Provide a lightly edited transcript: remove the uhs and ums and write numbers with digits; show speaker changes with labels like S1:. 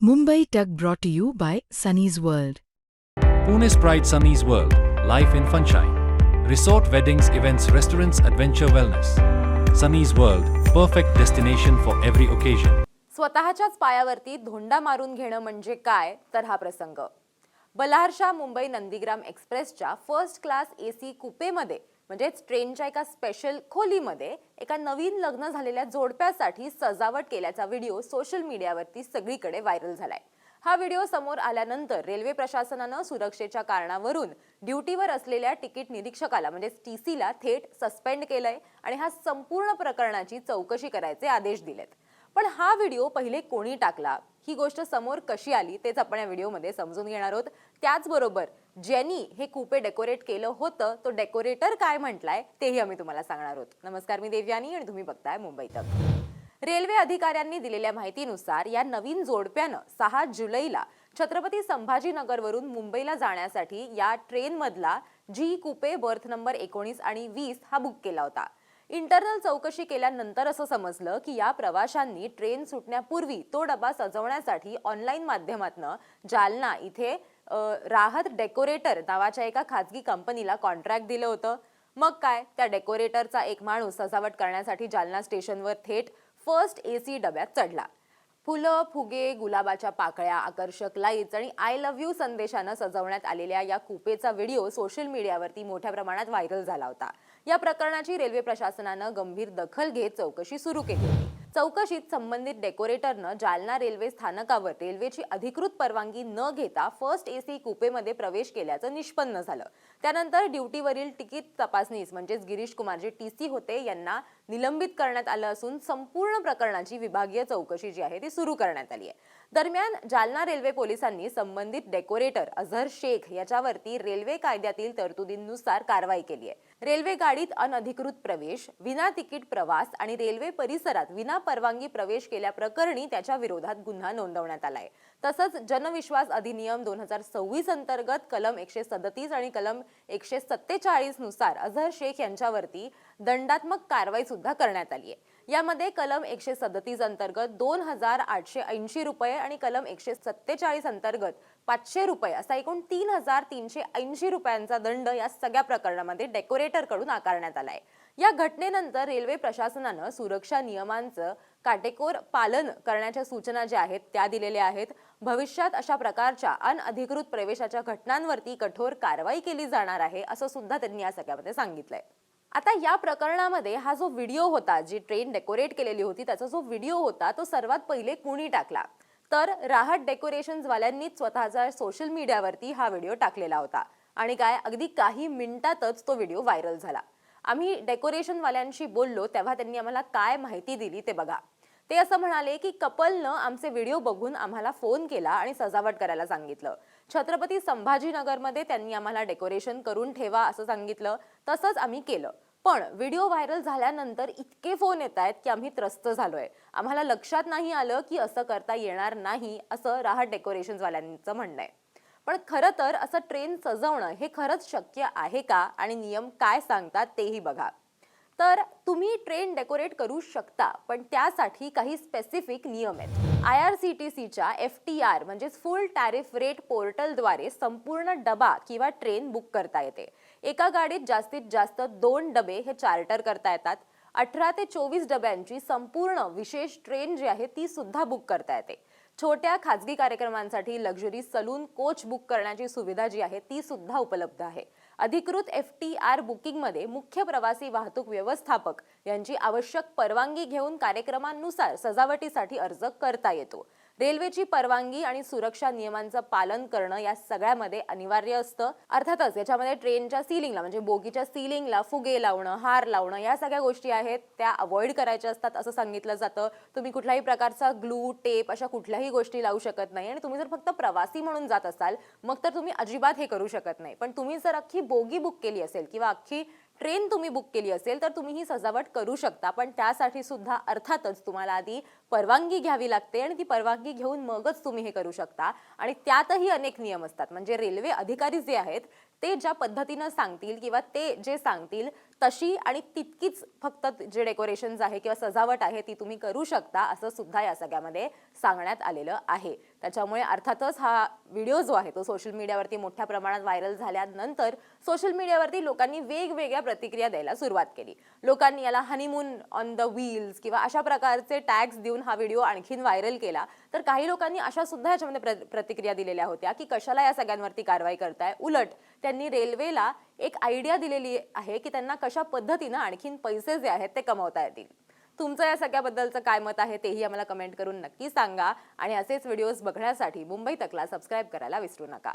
S1: Mumbai Tug brought to you by Sunny's World.
S2: Pune's Pride Sunny's World, life in Funshine. Resort weddings, events, restaurants, adventure wellness. Sunny's World, perfect destination for every occasion.
S3: स्वतःच्याच पायावरती धोंडा मारून घेणं म्हणजे काय तर हा प्रसंग. बल्हारशाह मुंबई नंदीग्राम एक्सप्रेसच्या फर्स्ट क्लास एसी कुपेमध्ये म्हणजेच ट्रेनच्या एका स्पेशल खोलीमध्ये एका नवीन लग्न झालेल्या जोडप्यासाठी सजावट केल्याचा व्हिडिओ सोशल मीडियावरती सगळीकडे व्हायरल झालाय. हा व्हिडिओ समोर आल्यानंतर रेल्वे प्रशासनानं सुरक्षेच्या कारणावरून ड्युटीवर असलेल्या तिकीट निरीक्षकाला म्हणजे टीसीला थेट सस्पेंड केलंय आणि हा संपूर्ण प्रकरणाची चौकशी करायचे आदेश दिलेत. पण हा व्हिडिओ पहिले कोणी टाकला, ही गोष्ट समोर कशी आली तेच आपण या व्हिडिओमध्ये समजून घेणार आहोत. त्याचबरोबर ज्यांनी हे कुपे डेकोरेट केलं होतं तो डेकोरेटर काय म्हटलाय तेही आम्ही तुम्हाला सांगणार आहोत. नमस्कार, मी देवयानी आणि तुम्ही बघताय मुंबई तक. रेल्वे अधिकाऱ्यांनी दिलेल्या माहितीनुसार या नवीन जोडप्यानं 6 जुलैला छत्रपती संभाजीनगरवरून मुंबईला जाण्यासाठी या ट्रेनमधला जी कुपे बर्थ नंबर 19 आणि 20 हा बुक केला होता. इंटरनल चौकशी केल्यानंतर असं समजलं की या प्रवाशांनी ट्रेन सुटण्यापूर्वी तो डबा सजवण्यासाठी ऑनलाईन माध्यमातनं जालना इथे राहत डेकोरेटर नावाच्या एका खाजगी कंपनीला कॉन्ट्रॅक्ट दिलं होतं. मग काय, त्या डेकोरेटरचा एक माणूस सजावट करण्यासाठी जालना स्टेशनवर थेट फर्स्ट एसी डब्यात चढला. फुलं, फुगे, गुलाबाच्या पाकळ्या, आकर्षक लाईट्स आणि आय लव्ह यू संदेशानं सजवण्यात आलेल्या या कुपेचा व्हिडिओ सोशल मीडियावरती मोठ्या प्रमाणात व्हायरल झाला होता. या प्रकरणाची रेल्वे प्रशासनानं गंभीर दखल घेत चौकशी सुरू केली होती. चौकशीत संबंधित डेकोरेटरनं जालना रेल्वे स्थानकावर रेल्वेची अधिकृत परवानगी न घेता फर्स्ट एसी कुपेमध्ये प्रवेश केल्याचं निष्पन्न झालं. त्यानंतर ड्युटीवरील तिकीट तपासनीस म्हणजेच गिरीश कुमार जे टीसी होते यांना निलंबित करण्यात आलं असून संपूर्ण प्रकरणाची विभागीय चौकशी जी आहे ती सुरू करण्यात आली आहे. दरम्यान जालना रेल्वे पोलिसांनी संबंधित डेकोरेटर अझहर शेख याच्यावरती रेल्वे कायद्यातील तरतुदींनुसार कारवाई केली आहे. रेल्वे गाडीत अनधिकृत प्रवेश, विना तिकीट प्रवास आणि रेल्वे परिसरात विना परवानगी प्रवेश केल्याप्रकरणी त्याच्या विरोधात गुन्हा नोंदवण्यात आलाय. तसंच जनविश्वास अधिनियम 2026 अंतर्गत कलम 137 आणि कलम 147 नुसार अझहर शेख यांच्यावरती दंडात्मक कारवाई सुद्धा करण्यात आली आहे. यामध्ये कलम 137 अंतर्गत 2,880 रुपये आणि कलम 147 अंतर्गत 500 रुपये असा एकूण 3,380 रुपयांचा दंड या सगळ्या प्रकरणामध्ये डेकोरेटर कडून आकारण्यात आलाय. या घटनेनंतर रेल्वे प्रशासनानं सुरक्षा नियमांचं काटेकोर पालन करण्याच्या सूचना ज्या आहेत त्या दिलेल्या आहेत. भविष्यात अशा प्रकारच्या अनधिकृत प्रवेशाच्या घटनांवरती कठोर कारवाई केली जाणार आहे असं सुद्धा त्यांनी या सगळ्यामध्ये सांगितलंय. आता या प्रकरणामध्ये हा जो व्हिडिओ होता, जी ट्रेन डेकोरेट केलेली होती त्याचा जो व्हिडिओ होता तो सर्वात पहिले कुणी टाकला तर राहत डेकोरेशन्स वाल्यांनीच स्वतःच्या सोशल मीडियावरती हा व्हिडिओ टाकलेला होता. आणि काय, अगदी काही मिनिटातच तो व्हिडिओ व्हायरल झाला. आम्ही डेकोरेशन वाल्यांशी बोललो तेव्हा त्यांनी आम्हाला काय माहिती दिली ते बघा. ते असं म्हणाले की कपलनं आमचे व्हिडिओ बघून आम्हाला फोन केला आणि सजावट करायला सांगितलं. छत्रपती संभाजीनगरमध्ये त्यांनी आम्हाला डेकोरेशन करून ठेवा असं सांगितलं. तसंच आम्ही केलं. पण व्हिडिओ व्हायरल झाल्यानंतर इतके फोन येत आहेत की आम्ही त्रस्त झालोय. आम्हाला लक्षात नाही आलं की असं करता येणार नाही असं राहत डेकोरेशन्स वाल्यांचं म्हणणं आहे. पण खरं तर असं ट्रेन सजवणं हे खरंच शक्य आहे का आणि नियम काय सांगतात तेही बघा. तर तुम्ही ट्रेन डेकोरेट करू शकता, पण त्यासाठी काही स्पेसिफिक नियम आहेत. IRCTCच्या FTR म्हणजेच फुल टॅरिफ रेट पोर्टलद्वारे संपूर्ण डबा किंवा ट्रेन बुक करता येते. एका गाडीत जास्तीत जास्त 2 डबे हे चार्टर करता येतात. 18 ते 24 डब्यांची संपूर्ण विशेष ट्रेन जी आहे ती सुद्धा बुक करता येते. छोट्या खाजगी कार्यक्रमांसाठी लक्झरी सलून कोच बुक करण्याची सुविधा जी आहे ती सुद्धा उपलब्ध आहे. अधिकृत FTR बुकिंगमध्ये मुख्य प्रवासी वाहतूक व्यवस्थापक यांची आवश्यक परवानगी घेऊन कार्यक्रमांनुसार सजावटीसाठी अर्ज करता येतो. रेल्वेची परवानगी आणि सुरक्षा नियमांचं पालन करणं या सगळ्यामध्ये अनिवार्य असतं. अर्थातच याच्यामध्ये ट्रेनच्या सीलिंगला म्हणजे बोगीच्या सीलिंगला फुगे लावणं, हार लावणं या सगळ्या गोष्टी आहेत त्या अवॉइड करायच्या असतात असं सांगितलं जातं. तुम्ही कुठल्याही प्रकारचा ग्लू, टेप अशा कुठल्याही गोष्टी लावू शकत नाही. आणि तुम्ही जर फक्त प्रवासी म्हणून जात असाल मग तर तुम्ही अजिबात हे करू शकत नाही. पण तुम्ही जर अख्खी बोगी बुक केली असेल किंवा अख्खी ट्रेन तुम्ही बुक केली असेल तर तुम्ही ही सजावट करू शकता. पण त्यासाठी सुद्धा अर्थातच तुम्हाला आधी परवानगी घ्यावी लागते आणि ती परवानगी घेऊन मगच तुम्ही हे करू शकता. आणि त्यातही अनेक नियम असतात. म्हणजे रेल्वे अधिकारी जे आहेत ते ज्या पद्धतीनं सांगतील किंवा ते जे सांगतील तशी आणि तितकीच फक्त जे डेकोरेशन्स आहे किंवा सजावट आहे ती तुम्ही करू शकता असं सुद्धा या सगळ्यामध्ये सांगण्यात आलेलं आहे. त्याच्यामुळे अर्थातच हा व्हिडिओ जो आहे तो सोशल मीडियावरती मोठ्या प्रमाणात व्हायरल झाल्यानंतर सोशल मीडियावरती लोकांनी वेगवेगळ्या प्रतिक्रिया द्यायला सुरुवात केली. लोकांनी याला हनीमून ऑन द व्हील्स किंवा अशा प्रकारचे टॅग्स देऊन हा व्हिडिओ आणखीन व्हायरल केला. तर काही लोकांनी अशा सुद्धा याच्यामध्ये प्रतिक्रिया दिलेल्या होत्या की कशाला या सगळ्यांवरती कारवाई करताय. उलट त्यांनी रेल्वेला एक आयडिया दिलेली आहे की त्यांना कशा पद्धतीनं आणखीन पैसे जे आहेत ते कमवता येतील. तुमचं या सगळ्याबद्दलचं काय मत आहे तेही आम्हाला कमेंट करून नक्की सांगा आणि असेच व्हिडिओज बघण्यासाठी मुंबई तकला सबस्क्राईब करायला विसरू नका.